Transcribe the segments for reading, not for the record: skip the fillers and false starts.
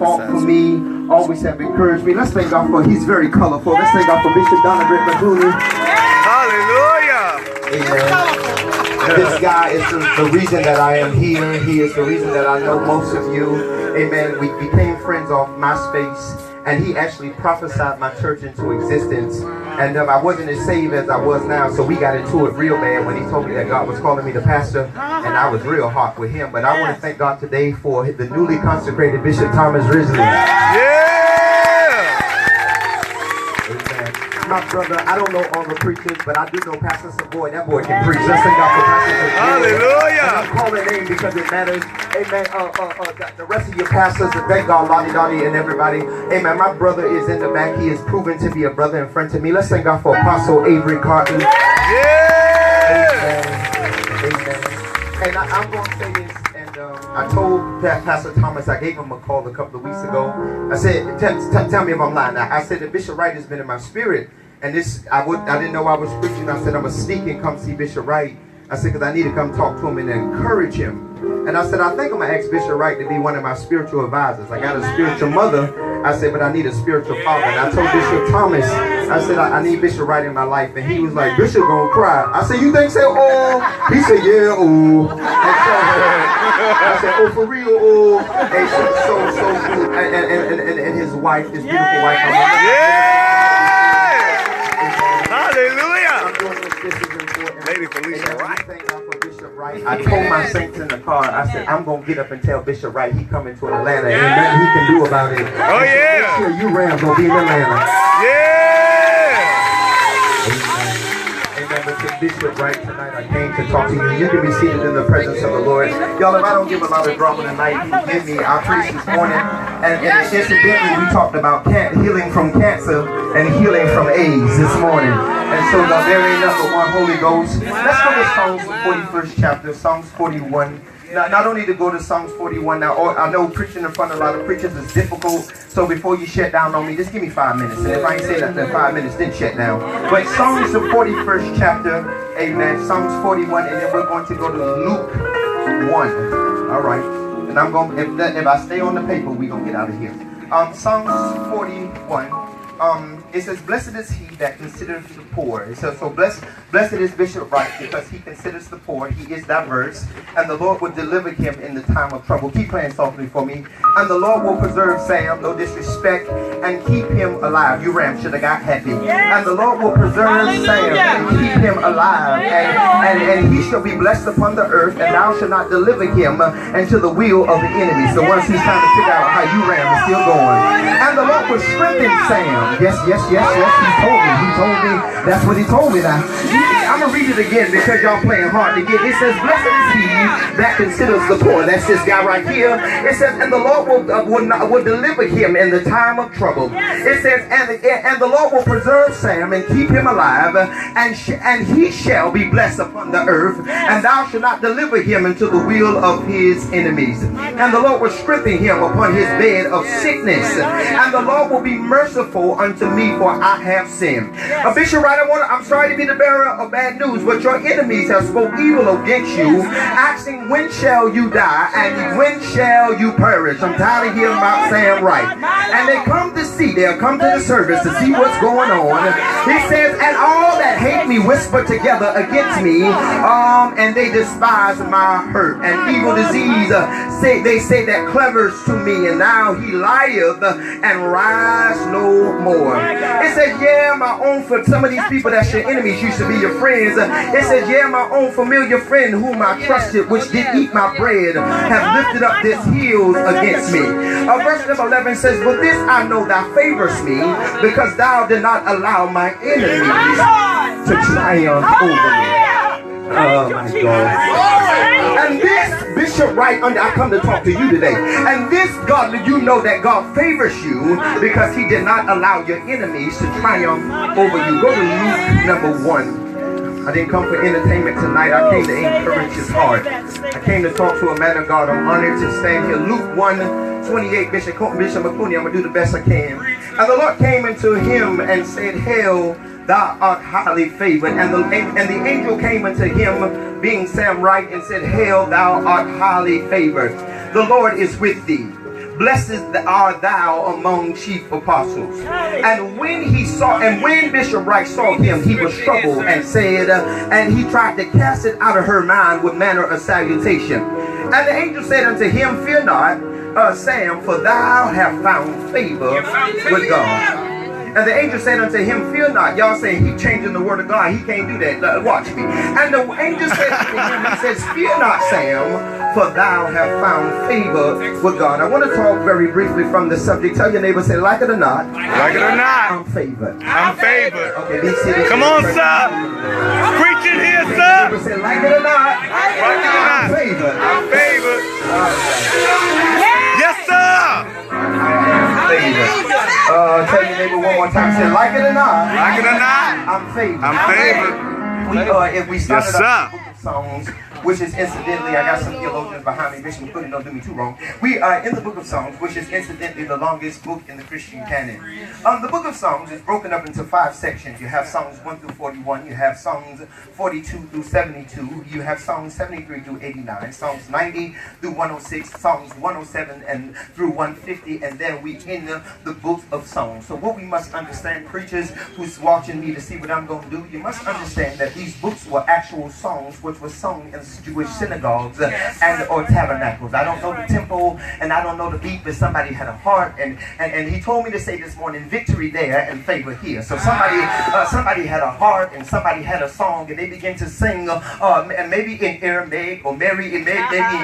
fought for me, always have encouraged me. Let's thank God for, he's very colorful. Let's thank God for Bishop Donovan McCooney. Hallelujah. Amen. This guy is the reason that I am here. He is the reason that I know most of you. Amen. We became friends off MySpace, and he actually prophesied my church into existence. And I wasn't as saved as I was now, so we got into it real bad when he told me that God was calling me the pastor, and I was real hot with him. But I want to thank God today for the newly consecrated Bishop Thomas Risley. Yeah! My brother, I don't know all the preachers, but I do know Pastor Savoy. That boy can preach. Let's thank God for Pastor Savoy. Hallelujah. And I'm calling name because it matters. Amen. The rest of your pastors, and thank God, Lottie Dottie and everybody. Amen. My brother is in the back. He is proven to be a brother in front of me. Let's thank God for Apostle Avery Carton. Yeah. Amen. Amen. And I'm going to say this. I told Pastor Thomas, I gave him a call a couple of weeks ago. I said, tell me if I'm lying now. I said that Bishop Wright has been in my spirit. And this, I didn't know I was preaching. I said, I'm going to sneak and come see Bishop Wright. I said, because I need to come talk to him and encourage him. And I said, I think I'm going to ask Bishop Wright to be one of my spiritual advisors. I got a spiritual mother. I said, but I need a spiritual father. And I told Bishop Thomas, I said, I need Bishop Wright in my life. And he was like, Bishop going to cry. I said, you think so? Oh. He said, yeah, oh. I said, oh, for real, oh. And so good. And his wife, his beautiful wife. Hallelujah. I'm doing this is important. Lady Felicia Wright. Thank God for Bishop Wright. I told my saints in the car, I said, I'm going to get up and tell Bishop Wright he coming to Atlanta. Ain't nothing he can do about it. Oh, yeah. Make sure URAM going to be in Atlanta. Yeah. Amen. But to Bishop Wright tonight, I came to talk to you. You can be seated in the presence of the Lord. Y'all, if I don't give a lot of drama tonight, forgive me. I preached this morning. And incidentally, we talked about healing from cancer and healing from AIDS this morning. And so there ain't nothing one Holy Ghost. Let's go to Psalms 41st chapter, Psalms 41. Now, I don't need to go to Psalms 41 now. I know preaching in front of a lot of preachers is difficult. So before you shut down on me, just give me 5 minutes. And if I ain't say that in 5 minutes, then shut down. But Psalms the 41st chapter, amen. Psalms 41, and then we're going to go to Luke 1. All right. And I'm going. If I stay on the paper, we're gonna get out of here. Psalms 41. It says, "Blessed is he that considers the poor." It says, so blessed is Bishop Wright because he considers the poor. He is diverse, and the Lord will deliver him in the time of trouble. Keep playing softly for me. And the Lord will preserve Sam, no disrespect, and keep him alive. URAM should have got happy. Yes. And the Lord will preserve Sam and keep him alive, and he shall be blessed upon the earth, and thou shalt not deliver him into the will of the enemy. So once he's trying to figure out how URAM is still going, and the Lord will strengthen Sam. Yes. He told me. That's what he told me now. I'm going to read it again because y'all playing hard to get. It says, blessed is he that considers the poor. That's this guy right here. It says, and the Lord will deliver him in the time of trouble. It says, and the Lord will preserve Sam and keep him alive, and he shall be blessed upon the earth, and thou shalt not deliver him into the will of his enemies. And the Lord will strengthen him upon his bed of sickness, and the Lord will be merciful unto me, for I have sinned. Bishop Wright, I'm sorry to be the bearer of bad news, but your enemies have spoke evil against you, asking, when shall you die, and when shall you perish? I'm tired of hearing about Sam Wright. And they'll come to the service to see what's going on. He says, and all that hate me whisper together against me, and they despise my hurt. And evil disease, they say that clevers to me, and now he lieth and rise no more. It says, yeah, my own, for some of these people that's your enemies used to be your friends. It says, yeah, my own familiar friend whom I trusted, which did eat my bread, have lifted up this heels against me. Verse number 11 says, but this I know thou favorest me, because thou did not allow my enemies to triumph over me. Oh my God. And this, Bishop Wright, I come to talk to you today. And this, God, you know that God favors you because he did not allow your enemies to triumph over you. Go to Luke number 1. I didn't come for entertainment tonight. I came to encourage his heart. I came to talk to a man of God. I'm honored to stand here. Luke 1:28, Bishop McCooney, I'm going to do the best I can. And the Lord came unto him and said, hail, thou art highly favored. And the angel came unto him, being Sam Wright, and said, hail, thou art highly favored. The Lord is with thee. Blessed art thou among chief apostles. And when Bishop Wright saw him, he was troubled and said, and he tried to cast it out of her mind with manner of salutation. And the angel said unto him, fear not, Sam, for thou hast found favor with God. And the angel said unto him, fear not. Y'all saying he changing the word of God. He can't do that. Watch me. And the angel said unto him, he says, fear not, Sam, for thou hast found favor with God. I want to talk very briefly from the subject. Tell your neighbor, say, like it or not. Like it or not. I'm favored. I'm favored. Okay, be seated. Come on, sir. Preaching here, sir. Say, like it or not. Like it or not. I'm favored. I'm favored. Yes, sir. Tell your neighbor one more time. Say, like it or not. Like it or not. I'm favored. I'm favored. If we started Yes, the book of Songs, which is incidentally, I got some theologians behind me, Bishop McCoy, don't do me too wrong. We are in the book of Songs, which is incidentally the longest book in the Christian canon. The book of Songs is broken up into 5 sections. You have Songs 1 through 41, you have Songs 42 through 72, you have Songs 73 through 89, Songs 90 through 106, Songs 107 and through 150, and then we end the book of Songs. So what we must understand, preachers who's watching me to see what I'm going to do, you must understand that these books were actual songs which were sung in Jewish synagogues and or tabernacles. I don't know the tempo and I don't know the beat, but somebody had a heart, and he told me to say this morning, victory there and favor here. So somebody had a heart and somebody had a song, and they began to sing, and maybe in Aramaic or maybe in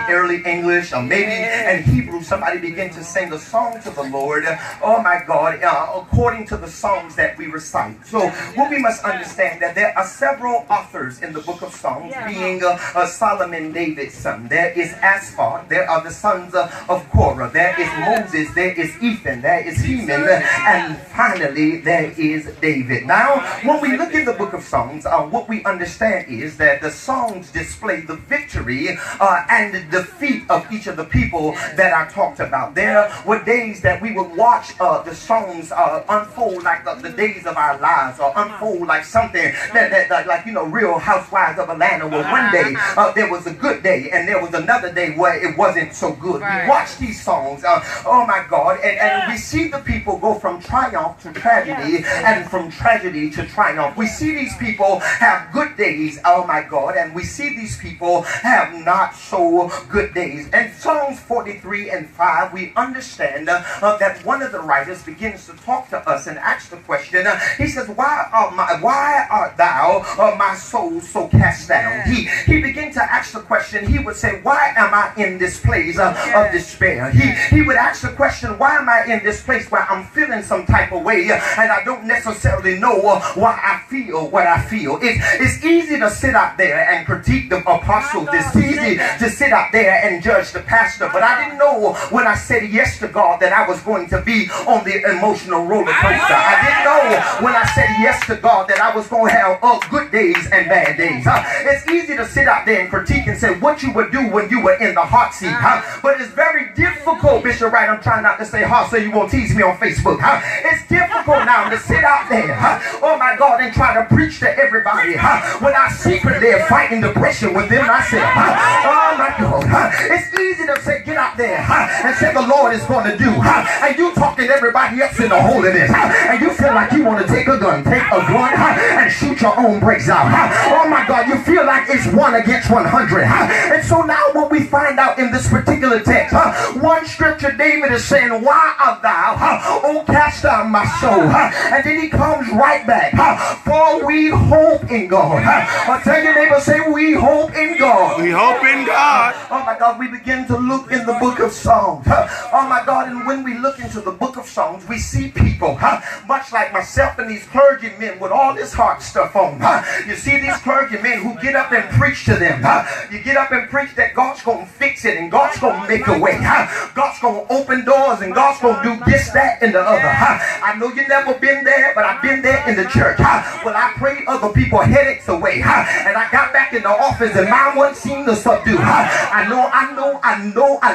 early English or maybe in Hebrew. Somebody began to sing a song to the Lord. Oh my God, according to the songs that we recite. So what we must understand that there are several authors in the book of Songs, being Solomon, David's son. There is Asaph. There are the sons of Korah. There is Moses. There is Ethan. There is Heman. And finally, there is David. Now, when we look at the book of Songs, what we understand is that the songs display the victory and the defeat of each of the people that I talked about. There were days that we would watch the songs unfold like the days of our lives, or unfold like something that like, you know, Real Housewives of Atlanta, where one day there was a good day and there was another day where it wasn't so good. Right. We watch these songs, oh my God, and we see the people go from triumph to tragedy, and from tragedy to triumph. We see these people have good days, oh my God, and we see these people have not so good days. And Psalms 43 and 5, we understand that one of the writers begins to talk to us and ask the question, he says, why art thou, my soul, so cast down? He began to ask the question. He would say, why am I in this place of despair? He would ask the question, why am I in this place where I'm feeling some type of way and I don't necessarily know why I feel what I feel? It's easy to sit out there and critique the apostles. It's easy to sit out there and judge the pastor, but I didn't know when I said yes to God that I was going to be on the emotional roller coaster. I didn't know when I said yes to God that I was going to have good days and bad days. It's easy to sit out there and critique and say what you would do when you were in the hot seat, but it's very difficult, Bishop Wright, I'm trying not to say hot so you won't tease me on Facebook, it's difficult now to sit out there, oh my God, and try to preach to everybody, when I secretly am fighting depression within myself, oh my God, it's easy to say get out there, and say the Lord is going to do, and you talking to everybody else in the holiness, and you feel like you want to take a gun, and shoot your own brakes out, oh my God, you feel like it's 1 against 100. And so now what we find out in this particular text, one scripture, David is saying, why art thou, oh cast down my soul? And then he comes right back, for we hope in God. Tell your neighbor, say, we hope in God. We hope in God. Oh my God, we begin to look in the book of Songs. Oh my God, and when we look into the book of Songs, we see people, much like myself and these clergymen with all this heart stuff on. You see these clergymen who get up and preach to them. You get up and preach that God's going to fix it and God's going to make a way. God's going to open doors and God's going to do this, that, and the other. I know you've never been there, but I've been there in the church. Well, I prayed other people's headaches away. And I got back in the office and mine wasn't seem to subdue. I know.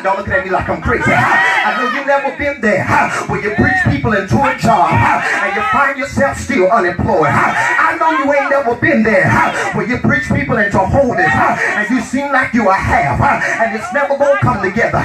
Don't look at me like I'm crazy. I know you've never been there where you preach people into a job and you find yourself still unemployed. I know you ain't never been there, where you preach people into wholeness, and you seem like you are half, and it's never gonna come together.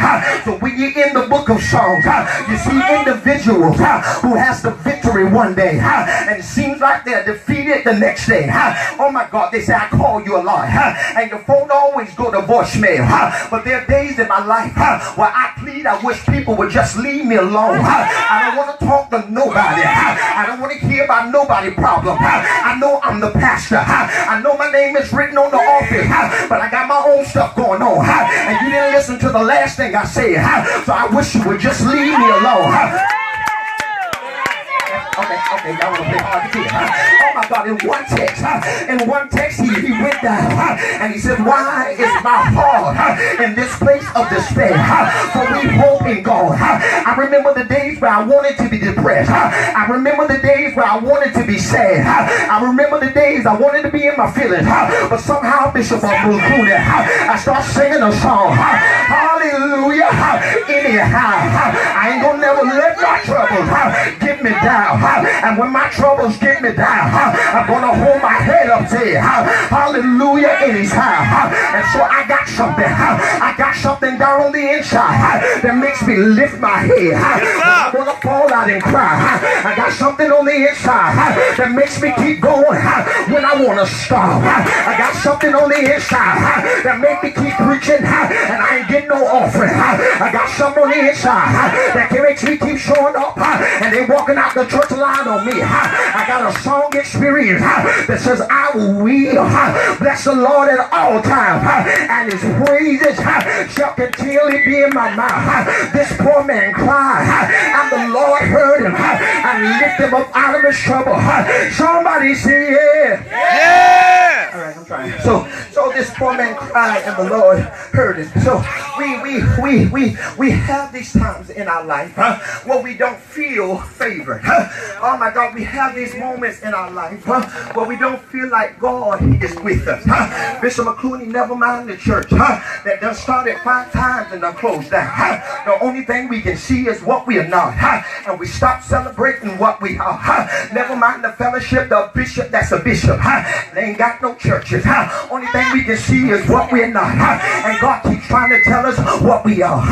So when you're in the book of Psalms, you see individuals who has the victory one day, and it seems like they're defeated the next day. Oh my God, they say, I call you a lie, and your phone always go to voicemail. But there are days in my life where I plead, I wish people would just leave me alone. I don't want to talk to nobody. I don't want to hear about nobody's problem. I know I'm the pastor. I know my name is written on the office, but I got my own stuff going on. And you didn't listen to the last thing I said. So I wish you would just leave me alone. Okay, y'all want to play hard to get, Oh my God, in one text, he went down, and he said, why is my heart in this place of despair? For we hope in God. I remember the days where I wanted to be depressed. I remember the days where I wanted to be sad. I remember the days I wanted to be in my feelings. But somehow, Bishop Abdul-Kuda, I start singing a song. Hallelujah. Anyhow, I ain't gonna never let my troubles get me down. And when my troubles get me down, I'm gonna hold my head up there. Hallelujah. Anyhow. And so I got something. I got something down on the inside that makes me lift my head. I'm gonna fall out and cry. I got something on the inside that makes me keep going when I wanna stop. I got something on the inside that makes me keep preaching, and I ain't getting no offering. I got something on the inside that makes me keep showing up, and they walking out the church line on me. I got a song experience that says I will bless the Lord at all times, and his praises shall continually be in my mouth. This poor man cried, and the Lord heard him and lifted him up out of his trouble. Somebody say yeah. Yeah. All right, I'm trying. So this poor man cried, and the Lord heard him. So we have these times in our life where we don't feel favored. Oh my God, we have these moments in our life where we don't feel like God is with us. Bishop McClooney, never mind the church that done started 5 times and done closed down. The only thing we can see is what we are not, and we stop celebrating what we are. Never mind the fellowship, the bishop that's a bishop. They ain't got no churches. Only thing we can see is what we're not, and God keeps trying to tell us what we are.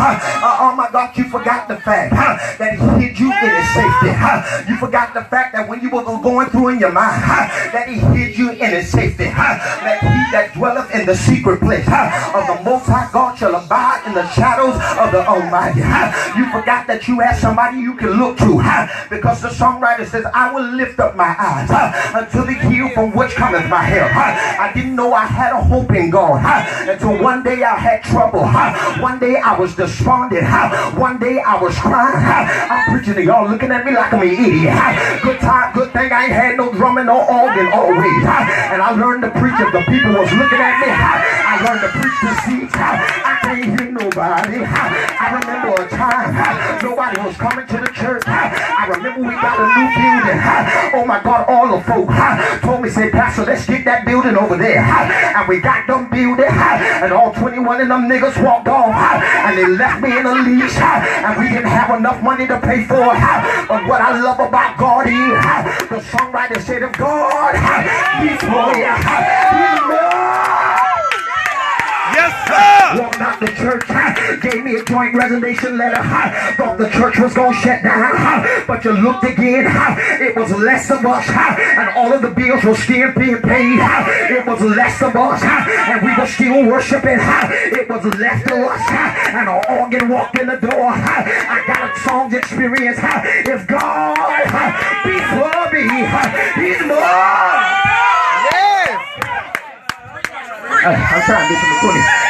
Oh my God, you forgot the fact that he hid you in his safety. You forgot the fact that when you were going through in your mind, that he hid you in his safety. That he that dwelleth in the secret place of the Most High God shall abide in the shadows of the Almighty. You forgot that you had somebody you can look to, because the songwriter says, I will lift up my eyes until the hill from which cometh my help. I didn't know I had a hope in God until one day I had trouble. One day I was despondent. One day I was crying. I'm preaching to y'all looking at me like I'm an idiot. Good thing I ain't had no drumming or organ always. And I learned to preach if the people was looking at me. I learned to preach to seats. I can't hear nobody. I remember a time nobody was coming to the church. I remember we got a new building. Oh my God, all the folk told me, say, Pastor, let's get that building over there. And we got them building, and all 21 of them niggas walked off, and they left me in a lease, and we didn't have enough money to pay for it. But what I love about God is, the songwriter said, if God be for you, he's more. Yes, sir. Walked out the church, gave me a joint resignation letter. Thought the church was gonna shut down, but you looked again, it was less of us, and all of the bills were still being paid. It was less of us, and we were still worshiping. It was less of us, and an organ walked in the door. I got a song's experience. If God be for me, he's more. I'm trying, Bishop McCoy.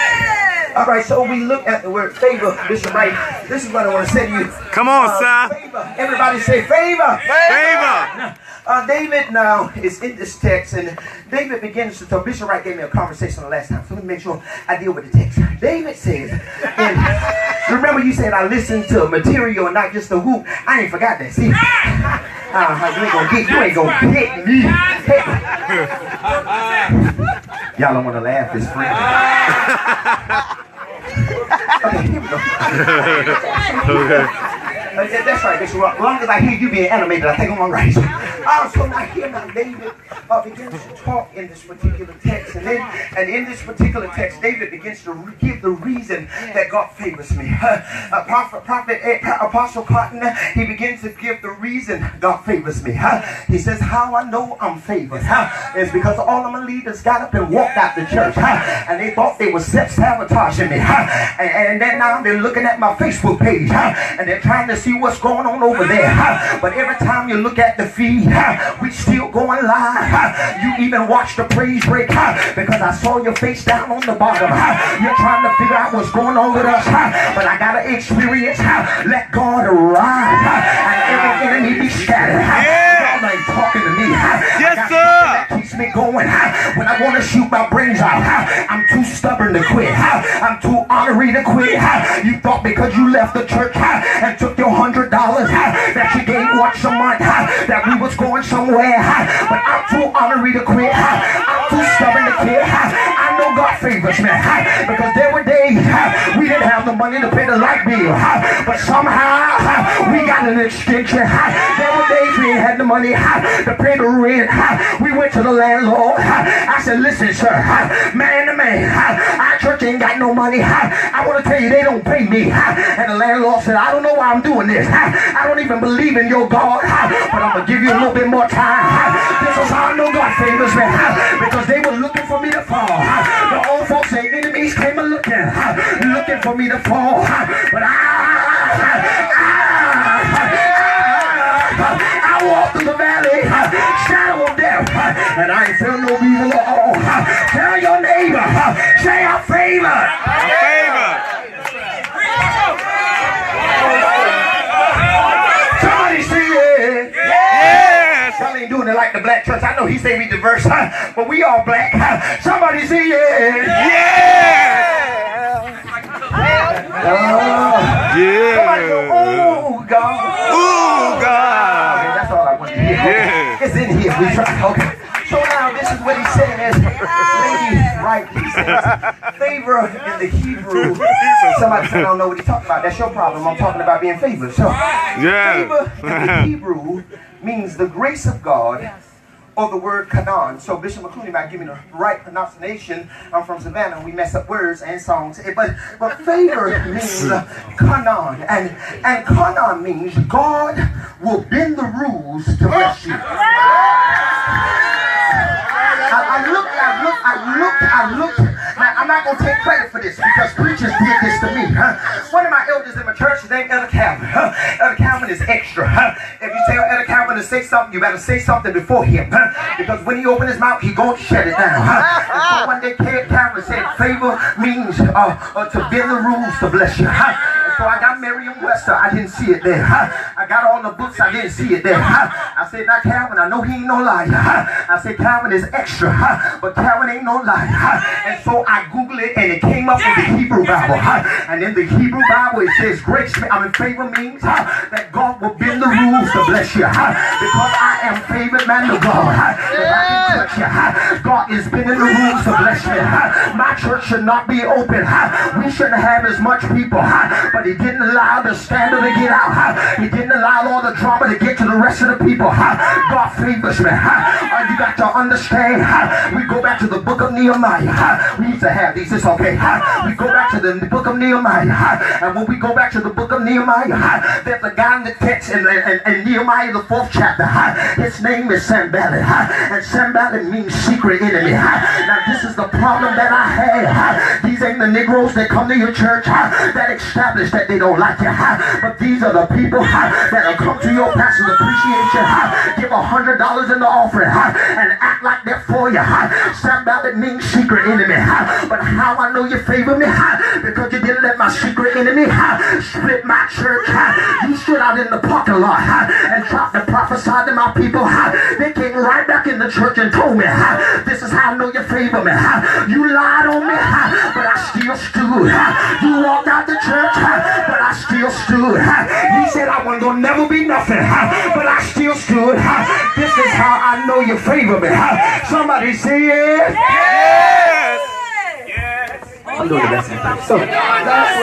All right, so we look at the word favor, Bishop Wright. This is what I want to say to you. Come on, son. Favor. Everybody say favor. Favor. David now is in this text, and David begins to talk. Bishop Wright gave me a conversation the last time, so let me make sure I deal with the text. David says, and remember you said I listened to material and not just the whoop. I ain't forgot that. See, you ain't gonna get me. Y'all don't want to laugh, it's free. Okay, here we go. Okay. That's right, Bishop. As long as I hear you being animated, I think I'm all right. So now here now David begins to talk in this particular text. And in this particular text, David begins to give the reason that God favors me. Apostle Cotton, he begins to give the reason God favors me. He says, how I know I'm favored is because all of my leaders got up and walked out the church. And they thought they were sabotaging me. And then now they're looking at my Facebook page. And they're trying to see what's going on over there. But every time you look at the feed, we still going live. You even watch the praise break because I saw your face down on the bottom. You're trying to figure out what's going on with us. But I got to experience. Let God arise and every enemy be scattered. God ain't talking to me. Yes, sir. That keeps me going. When I want to shoot my brains out, I'm too stubborn to quit. I'm too ornery to quit. You thought because you left the church and took your $100 that you gave once a month that we was going somewhere. But I'm too ornery to quit. I'm too stubborn to quit. I know God favors me because there were days we didn't have the money to pay the light bill, but somehow we got an extension. There were days we ain't had the money to pay the rent. We went to the landlord. I said, listen, sir, man to man, our church ain't got no money. I want to tell you, they don't pay me. And the landlord said, I don't know why I'm doing this. I don't even believe in your God, but I'm going to give you a little bit more time. This is how I know God favors me, because they were looking for me to fall. The old folks say enemies came looking for me to fall. But I walk through the valley, shadow of death, and I ain't feel no evil at all. Tell your neighbor, say I'm favored. Somebody say it. Yes. Y'all ain't doing it like the black church. I know he say read the verse, but we all black. Somebody say it. Yes. Somebody go, oh God. Oh God. Okay, that's all I want to hear. Okay. It's in here. We try. Okay. So now this is what he says. Lady, right? He says favor in the Hebrew. Somebody said I don't know what he's talking about. That's your problem. I'm talking about being favored. So favor in the Hebrew means the grace of God. Or the word kanan. So Bishop McClooney might give me the right pronunciation. I'm from Savannah. We mess up words and songs. But favor means kanan. And kanan means God will bend the rules to bless you. I looked. Now, I'm not going to take credit for this because preachers did this to me. One of my elders in my church is named Elder Calvin. Elder Calvin is extra. If you tell Elder Calvin to say something, you better say something before him. Because when he opens his mouth, he going to shut it down. And so one day Calvin said, favor means to bend the rules to bless you. So I got Merriam-Webster. I didn't see it there. I got all the books. I didn't see it there. I said, now Calvin, I know he ain't no liar. I said, Calvin is extra, but Calvin ain't no liar. And so I Googled it, and it came up with the Hebrew Bible. And in the Hebrew Bible, it says, favor means that God will bend the rules to bless you. Because I am favored man of God. If I can touch you, God is bending the rules to bless me. My church should not be open. We shouldn't have as much people. But he didn't allow the scandal to get out. He didn't allow all the drama to get to the rest of the people. God favors me. You got to understand. We go back to the book of Nehemiah. We used to have these. It's okay. We go back to the book of Nehemiah. And when we go back to the book of Nehemiah, there's a guy in the text in Nehemiah, the 4th chapter. His name is Sanballat. And Sanballat means secret enemy. Now this is the problem that I have. These ain't the Negroes that come to your church that establish that they don't like you. But these are the people that'll come to your pastor's appreciation, give $100 in the offering, and act like they're for you. Sanballat means secret enemy. But how I know you favor me? Because you didn't let my secret enemy split my church. You stood out in the parking lot and tried to prophesy to my people. They came right back in the church and told me, this is how I know you favor me. You lied on me, but I still stood. You walked out the church, but I still stood. You said I wasn't going to never be nothing, but I still stood. This is how I know you favor me. Somebody say it. Yes. I'm doing the best I can. So that's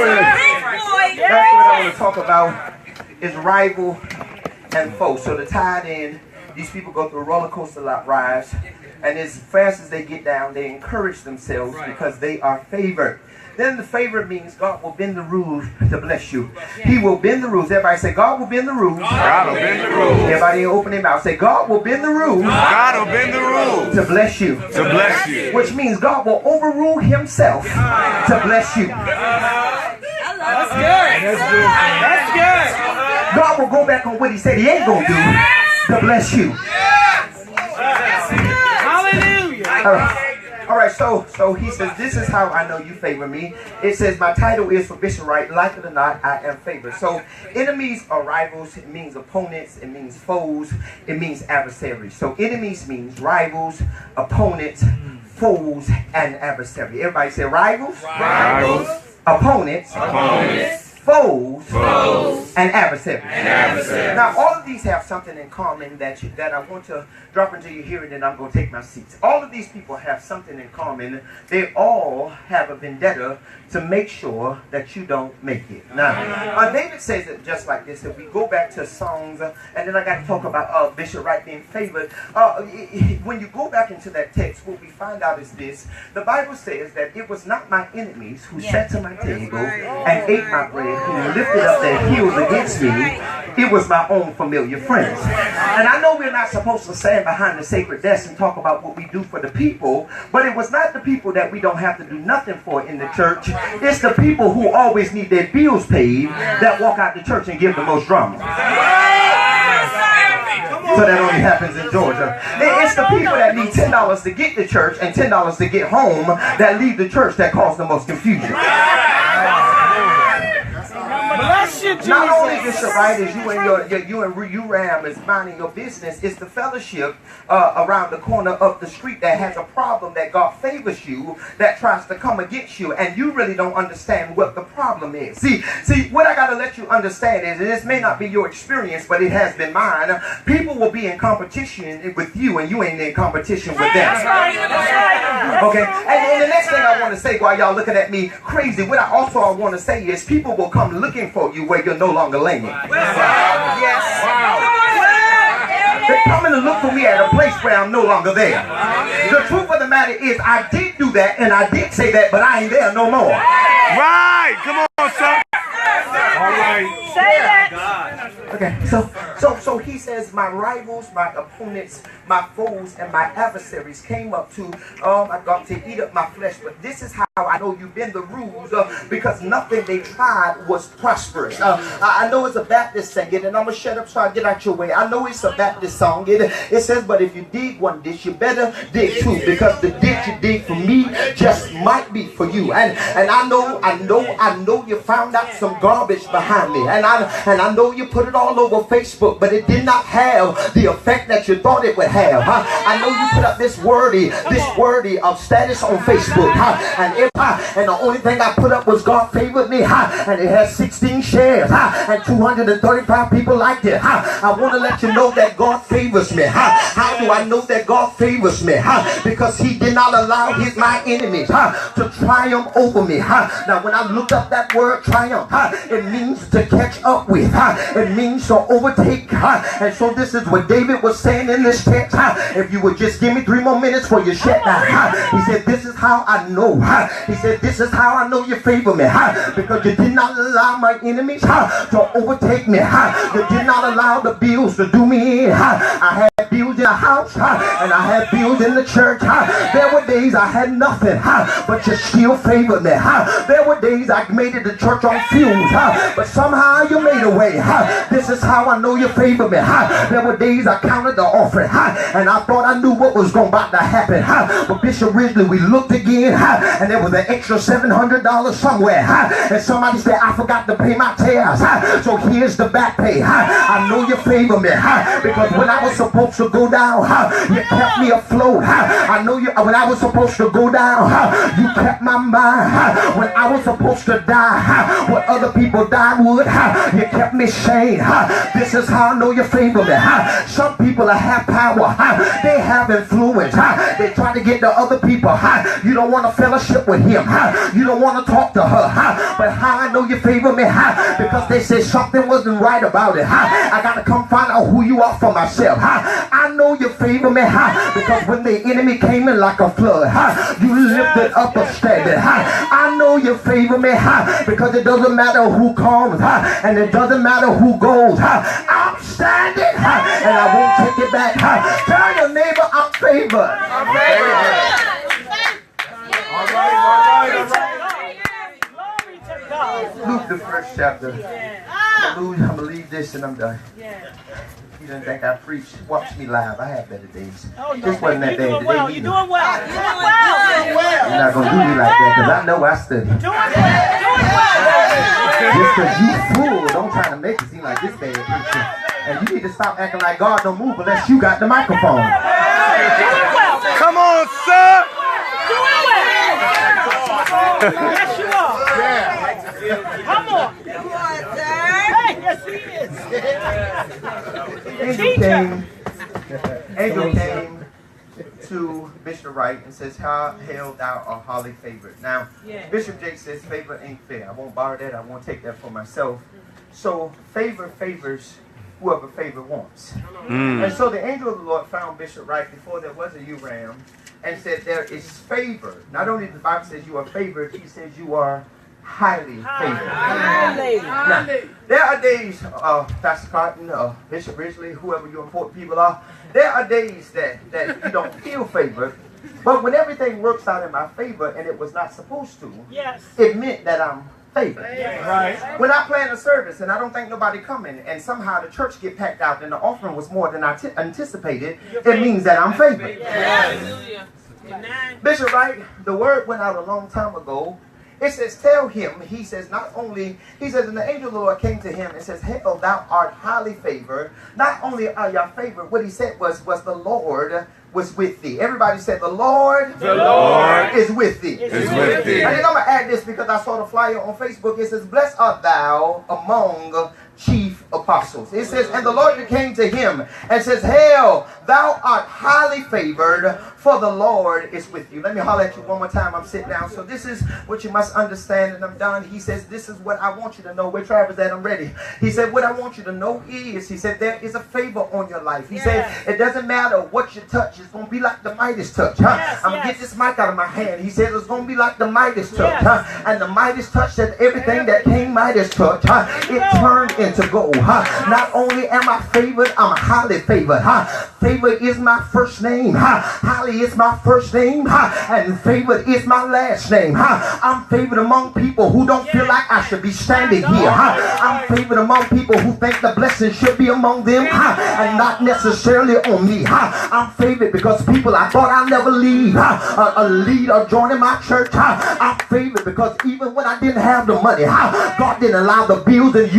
what I want to talk about is rival and foe. So to tie it in, These people go through a roller coaster rise, and as fast as they get down, they encourage themselves because they are favored. Then the favor means God will bend the rules to bless you. He will bend the rules. Everybody say, God will bend the rules. God will bend the rules. Everybody open their mouth. Say, God will bend the rules. God will bend the rules. To bless you. To bless you. Which means God will overrule himself to bless you. That's good. That's good. God will go back on what he said he ain't going to do to bless you. Hallelujah. All right, so he says, this is how I know you favor me. It says, my title is for Bishop Wright. Like it or not, I am favored. So enemies are rivals. It means opponents. It means foes. It means adversaries. So enemies means rivals, opponents, foes, and adversary. Everybody say rivals, opponents, foes, and adversaries. Now, all of these have something in common that I want to drop into your hearing, and I'm going to take my seats. All of these people have something in common. They all have a vendetta to make sure that you don't make it. Now, David says it just like this. If we go back to Songs, and then I got to talk about Bishop Wright being favored. When you go back into that text, what we find out is this. The Bible says that it was not my enemies who sat to my table and ate my bread, who lifted up their heels against me. It was my own familiar friends. And I know we're not supposed to stand behind the sacred desk and talk about what we do for the people, but it was not the people that we don't have to do nothing for in the church. It's the people who always need their bills paid that walk out the church and give the most drama. So that only happens in Georgia. It's the people that need $10 to get to church and $10 to get home that leave the church that cause the most confusion. Bless you, Jesus. Not only Bishop Wright is you and URAM is minding your business, it's the fellowship around the corner of the street that has a problem that God favors you, that tries to come against you, and you really don't understand what the problem is. See, what I got to let you understand is, and this may not be your experience, but it has been mine, people will be in competition with you, and you ain't in competition with them. That's right. Okay, and the next thing I want to say while y'all looking at me crazy, what I want to say is people will come looking for you where you're no longer laying. Yes. They're coming to look for me at a place where I'm no longer there. The truth of the matter is I did do that and I did say that, but I ain't there no more. Right. Come on, son. All right. Say that. Okay, so he says my rivals, my opponents, my foes, and my adversaries came up to, my God, to eat up my flesh. But this is how I know you bend the rules, because nothing they tried was prosperous. I know it's a Baptist singing, and I'm going to shut up so I get out your way. I know it's a Baptist song. It says, but if you dig one ditch, you better dig two, because the ditch you dig for me just might be for you. And I know you found out some garbage behind me, and I know you put it all over Facebook, but it did not have the effect that you thought it would have. I know you put up this wordy of status on Facebook, and the only thing I put up was God favored me, and it has 16 shares, and 235 people liked it. I want to let you know that God favors me. How do I know that God favors me? Because he did not allow my enemies to triumph over me. Now when I looked up that word triumph, it means to catch up with. It means to overtake. And so this is what David was saying in this text. If you would just give me 3 more minutes for your shutdown. He said, this is how I know. He said, this is how I know you favor me. Because you did not allow my enemies to overtake me. You did not allow the bills to do me in. I had bills in the house, and I had bills in the church. There were days I had nothing, but you still favored me. There were days I made it to church on fumes, but somehow you made a way. This is how I know you favor me. There were days I counted the offering, and I thought I knew what was about to happen. But Bishop Ridgely, we looked again, and there was an extra $700 somewhere. And somebody said, I forgot to pay my taxes. So here's the back pay. I know you favor me, because when I was supposed to go down, you kept me afloat. I know you. When I was supposed to go down, you kept my mind. When I was supposed to die, what other people died would, you kept me sane. This is how I know you favor me. Some people have power. They have influence. They try to get to other people. You don't want to fellowship with him. You don't want to talk to her. But how I know you favor me? Because they say something wasn't right about it. I got to come find out who you are for myself. I I know you favor me because when the enemy came in like a flood, you lifted up a standard. I know you favor me because it doesn't matter who comes and it doesn't matter who goes. I'm standing and I won't take it back. Tell your neighbor I'm favored. I'm favored. All right. Luke, the first chapter. I'm going to leave this and I'm done. You didn't think I preached. Watch me live. I had better days. This wasn't that bad today either. You're doing well. You're not going to do me like that because I know I study. Just because you fool, don't try to make it seem like this bad preacher. And you need to stop acting like God don't move unless you got the microphone. Come on, sir. Yes, you are. Come on. Hey, yes, he is. Angel came to Bishop Wright and says, how hail thou art highly favored. Now, Bishop Jake says favor ain't fair. I won't borrow that. I won't take that for myself. So favor favors whoever favor wants. And so the angel of the Lord found Bishop Wright before there was a URAM and said there is favor. Not only the Bible says you are favored, he says you are highly favored. Now, there are days, Pastor Cotton, Bishop Ridgely, whoever your important people are, there are days that you don't feel favored. But when everything works out in my favor and it was not supposed to, it meant that I'm favored. Right. When I plan a service and I don't think nobody coming and somehow the church get packed out and the offering was more than I anticipated, it means that I'm favored. Bishop Wright, the word went out a long time ago. It says, tell him, he says, not only, he says, and the angel of the Lord came to him and says, hail, thou art highly favored. Not only are you favored, what he said was the Lord was with thee. Everybody said, the Lord is with thee. Is with thee. And then I'm going to add this because I saw the flyer on Facebook. It says, blessed art thou among chief apostles. It says, and the Lord came to him and says, hail, thou art highly favored, for the Lord is with you. Let me holler at you one more time. I'm sitting down. So this is what you must understand, and I'm done. He says, this is what I want you to know. Where Travis at? I'm ready. He said, what I want you to know is, he said, there is a favor on your life. He said, it doesn't matter what you touch. It's going to be like the Midas touch. I'm going to get this mic out of my hand. He said, it's going to be like the Midas touch. And the Midas touch said everything that King Midas touch, it turned into gold. Not only am I favored, I'm highly favored. Favor is my first name. Highly is my first name. And favored is my last name. I'm favored among people who don't feel like I should be standing here. I'm favored among people who think the blessing should be among them and not necessarily on me. I'm favored because people I thought I'd never leave a leader joining my church. I'm favored because even when I didn't have the money, God didn't allow the bills in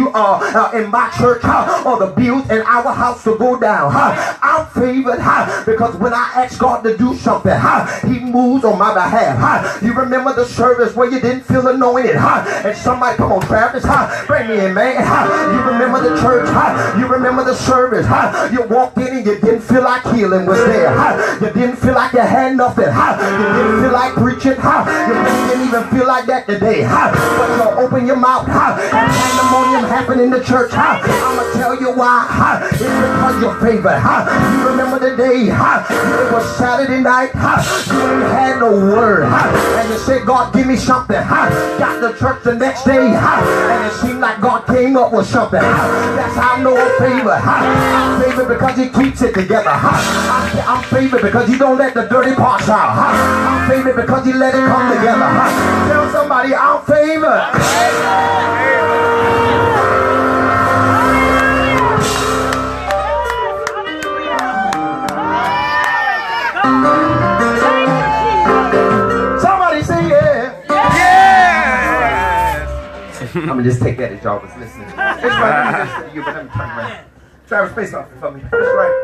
in my church or the bills in our house to go down. I'm favored because when I ask God to do something, he moves on my behalf. You remember the service where you didn't feel anointed and somebody, come on Travis, bring me in, man. You remember the church, you remember the service, you walked in and you didn't feel like healing was there. You didn't feel like you had nothing. You didn't feel like preaching. You didn't even feel like that today. But you open your mouth and pandemonium happened in the church. I'm going to tell you why. It's because you're favored. You remember the day it was Saturday night. You ain't had no word. And you said, God, give me something. Got to church the next day. And it seemed like God came up with something. That's how I know I'm favored. I'm favored because he keeps it together. I'm favored because he don't let the dirty parts out. I'm favored because he let it come together. Tell somebody I'm favored. Somebody say yeah. I'm gonna just take that as y'all was listening. It's right, let me listen to you, but let me turn around. Travis, face off for me. That's right.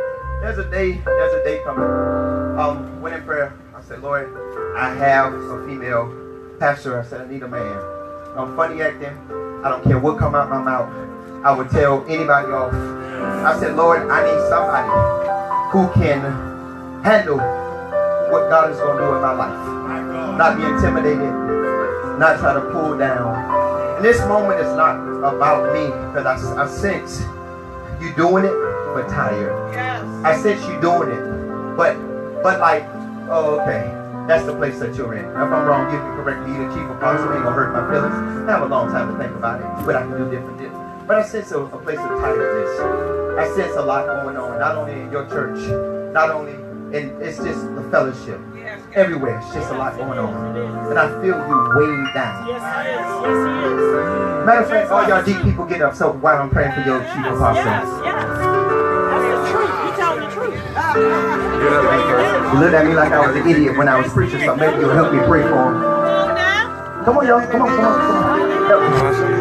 There's a day coming. When in prayer, I said, Lord, I have a female pastor. I said, I need a man. I'm funny acting. I don't care what come out my mouth. I would tell anybody off. I said, Lord, I need somebody who can handle what God is going to do in my life. Not be intimidated, not try to pull down. And this moment is not about me, because I sense you doing it, but tired. Yes. I sense you doing it, but like, oh, okay. That's the place that you're in. If I'm wrong, give me correct me. The chief apostle ain't gonna hurt my feelings. I have a long time to think about it, but I can do different. But I sense a place of tiredness. I sense a lot going on, not only in your church, not only in, it's just the fellowship. Everywhere, it's just a lot going on. And I feel you weighed down. Yes, he is. Yes, he is. Matter of fact, all y'all deep people get up so while I'm praying for your chief apostle. Yes, yes. That's the truth. You telling the truth. You looked at me like I was an idiot when I was preaching, so maybe you'll help me pray for him. Come on, y'all. Come on. Help me.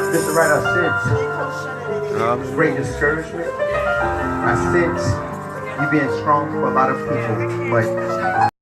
Mr. Wright, I sense great discouragement. I sense you being strong for a lot of people, but